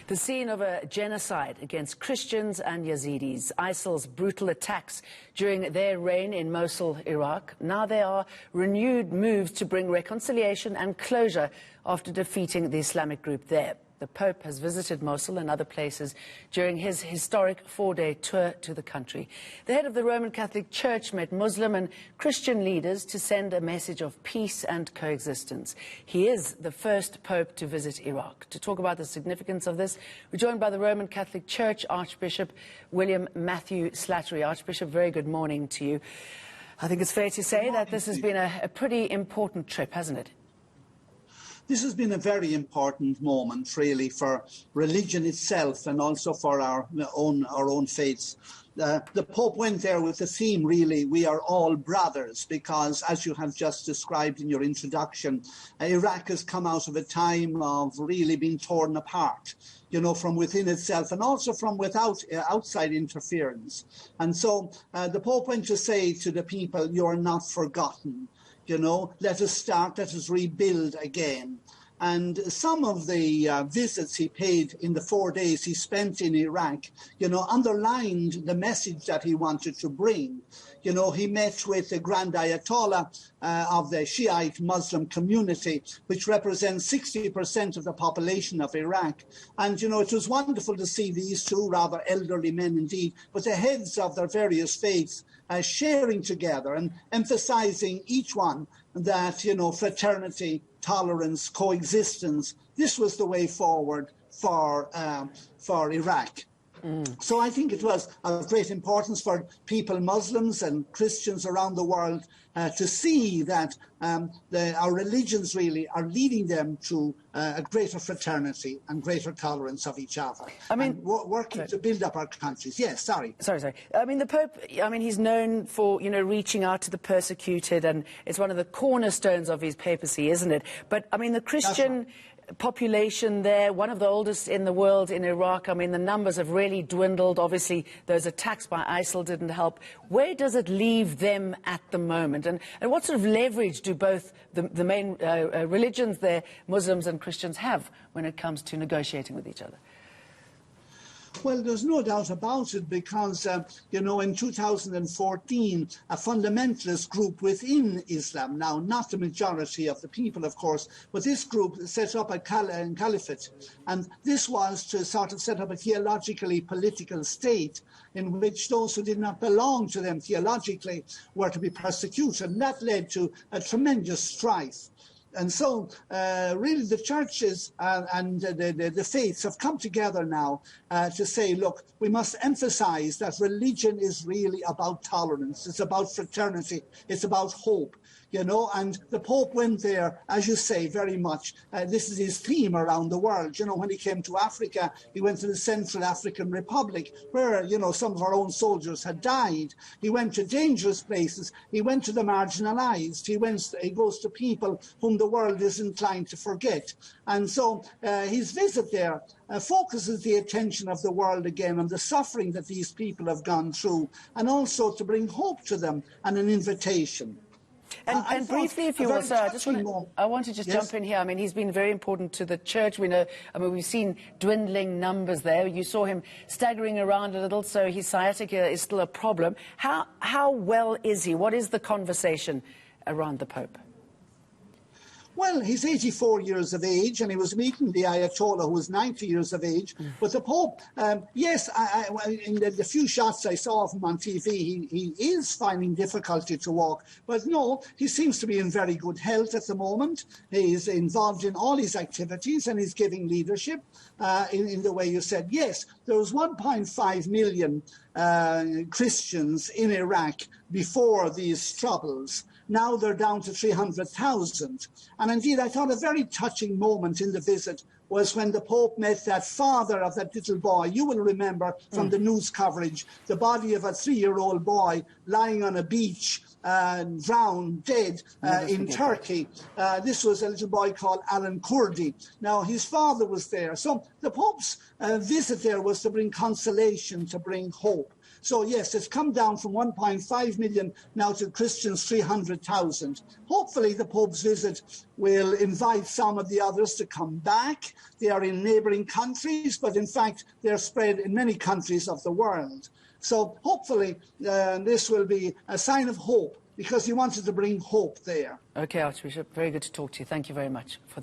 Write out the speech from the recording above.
The scene of a genocide against Christians and Yazidis, ISIL's brutal attacks during their reign in Mosul, Iraq. Now there are renewed moves to bring reconciliation and closure after defeating the Islamic group there. The Pope has visited Mosul and other places during his historic four-day tour to the country. The head of the Roman Catholic Church met Muslim and Christian leaders to send a message of peace and coexistence. He is the first Pope to visit Iraq. To talk about the significance of this, we're joined by the Roman Catholic Church Archbishop William Matthew Slattery. Archbishop, very good morning to you. I think it's fair to say that this has been a pretty important trip, hasn't it? This has been a very important moment, really, for religion itself and also for our own faiths. The Pope went there with the theme, really, we are all brothers, because, as you have just described in your introduction, Iraq has come out of a time of really being torn apart, you know, from within itself and also from outside interference. And so the Pope went to say to the people, you are not forgotten. You know, let us rebuild again. And some of the visits he paid in the 4 days he spent in Iraq, you know, underlined the message that he wanted to bring. You know, he met with the Grand Ayatollah of the Shiite Muslim community, which represents 60% of the population of Iraq. And, you know, it was wonderful to see these two rather elderly men indeed, but the heads of their various faiths sharing together and emphasizing each one that, you know, fraternity, tolerance, coexistence, this was the way forward for Iraq. So I think it was of great importance for people, Muslims and Christians around the world, to see that our religions really are leading them to a greater fraternity and greater tolerance of each other. I mean, and working to build up our countries. Yes, sorry. Sorry. I mean, the Pope, I mean, he's known for, you know, reaching out to the persecuted, and it's one of the cornerstones of his papacy, isn't it? But, I mean, the Christian population there, one of the oldest in the world in Iraq. I mean, the numbers have really dwindled. Obviously, those attacks by ISIL didn't help. Where does it leave them at the moment? And what sort of leverage do both the main religions there, Muslims and Christians, have when it comes to negotiating with each other? Well, there's no doubt about it, because, you know, in 2014, a fundamentalist group within Islam, now not the majority of the people, of course, but this group set up a caliphate. And this was to sort of set up a theologically political state in which those who did not belong to them theologically were to be persecuted. And that led to a tremendous strife. And so, really, the churches and the faiths have come together now to say, look, we must emphasize that religion is really about tolerance. It's about fraternity. It's about hope. You know, and the Pope went there, as you say, very much. This is his theme around the world. You know, when he came to Africa, he went to the Central African Republic, where, you know, some of our own soldiers had died. He went to dangerous places. He went to the marginalized. He goes to people whom the world is inclined to forget. And so his visit there focuses the attention of the world again on the suffering that these people have gone through, and also to bring hope to them and an invitation. And briefly, if you will, sir, I want to just jump in here. I mean, he's been very important to the church. We know, I mean, we've seen dwindling numbers there. You saw him staggering around a little, so his sciatica is still a problem. How well is he? What is the conversation around the Pope? Well, he's 84 years of age, and he was meeting the Ayatollah, who was 90 years of age. But the Pope, yes, in the few shots I saw of him on TV, he is finding difficulty to walk. But no, he seems to be in very good health at the moment. He's involved in all his activities, and he's giving leadership in the way you said. Yes, there was 1.5 million Christians in Iraq before these troubles. Now they're down to 300,000. And indeed, I thought a very touching moment in the visit was when the Pope met that father of that little boy. You will remember from the news coverage, the body of a 3-year-old boy lying on a beach, drowned, dead, in Turkey. This was a little boy called Alan Kurdi. Now, his father was there. So the Pope's visit there was to bring consolation, to bring hope. So yes, it's come down from 1.5 million now to Christians 300,000. Hopefully the Pope's visit will invite some of the others to come back. They are in neighbouring countries, but in fact they're spread in many countries of the world. So hopefully this will be a sign of hope, because he wanted to bring hope there. Okay, Archbishop, very good to talk to you. Thank you very much for that.